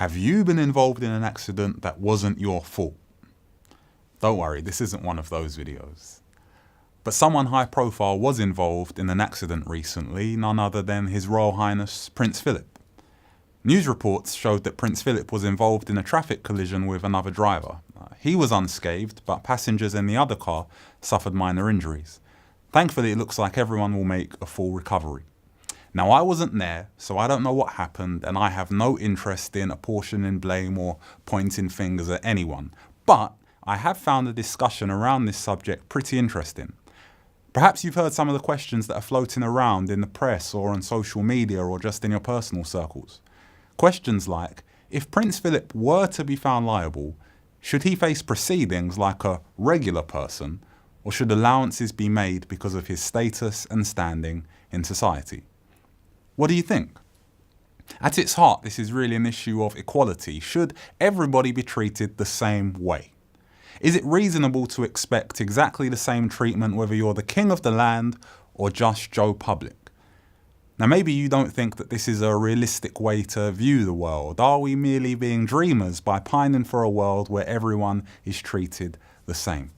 Have you been involved in an accident that wasn't your fault? Don't worry, this isn't one of those videos. But someone high profile was involved in an accident recently, none other than His Royal Highness Prince Philip. News reports showed that Prince Philip was involved in a traffic collision with another driver. He was unscathed, but passengers in the other car suffered minor injuries. Thankfully, it looks like everyone will make a full recovery. Now, I wasn't there, so I don't know what happened, and I have no interest in apportioning blame or pointing fingers at anyone. But I have found the discussion around this subject pretty interesting. Perhaps you've heard some of the questions that are floating around in the press or on social media or just in your personal circles. Questions like, if Prince Philip were to be found liable, should he face proceedings like a regular person, or should allowances be made because of his status and standing in society? What do you think? At its heart, this is really an issue of equality. Should everybody be treated the same way? Is it reasonable to expect exactly the same treatment whether you're the king of the land or just Joe Public? Now, maybe you don't think that this is a realistic way to view the world. Are we merely being dreamers by pining for a world where everyone is treated the same?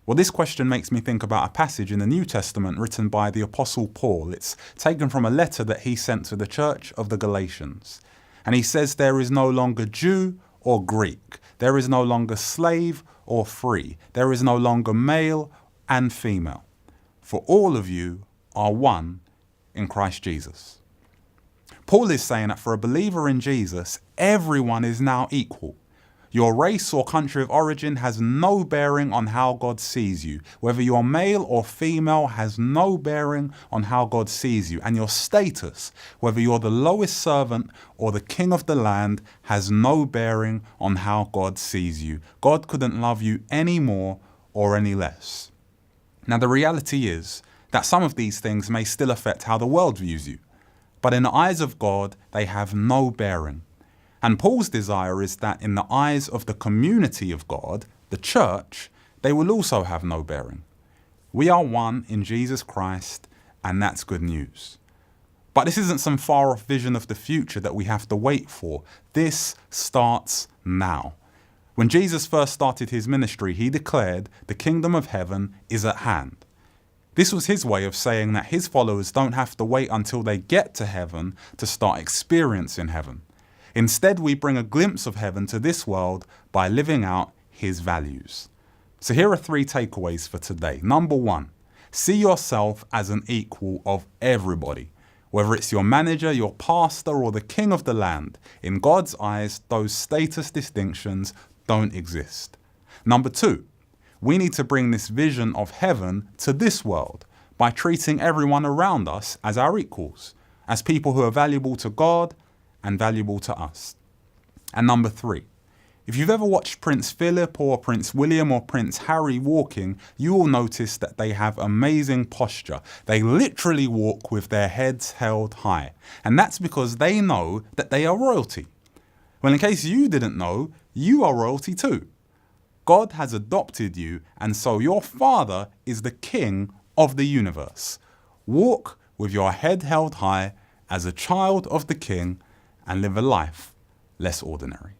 Well, this question makes me think about a passage in the New Testament written by the Apostle Paul. It's taken from a letter that he sent to the church of the Galatians. And he says, there is no longer Jew or Greek. There is no longer slave or free. There is no longer male and female. For all of you are one in Christ Jesus. Paul is saying that for a believer in Jesus, everyone is now equal. Your race or country of origin has no bearing on how God sees you. Whether you're male or female has no bearing on how God sees you. And your status, whether you're the lowest servant or the king of the land, has no bearing on how God sees you. God couldn't love you any more or any less. Now, the reality is that some of these things may still affect how the world views you. But in the eyes of God, they have no bearing. And Paul's desire is that in the eyes of the community of God, the church, they will also have no bearing. We are one in Jesus Christ, and that's good news. But this isn't some far-off vision of the future that we have to wait for. This starts now. When Jesus first started his ministry, he declared the kingdom of heaven is at hand. This was his way of saying that his followers don't have to wait until they get to heaven to start experiencing heaven. Instead, we bring a glimpse of heaven to this world by living out his values. So here are 3 takeaways for today. Number 1, see yourself as an equal of everybody. Whether it's your manager, your pastor, or the king of the land, in God's eyes, those status distinctions don't exist. Number 2, we need to bring this vision of heaven to this world by treating everyone around us as our equals, as people who are valuable to God and valuable to us. And number 3, if you've ever watched Prince Philip or Prince William or Prince Harry walking, you will notice that they have amazing posture. They literally walk with their heads held high. And that's because they know that they are royalty. Well, in case you didn't know, you are royalty too. God has adopted you, and so your Father is the King of the universe. Walk with your head held high as a child of the King and live a life less ordinary.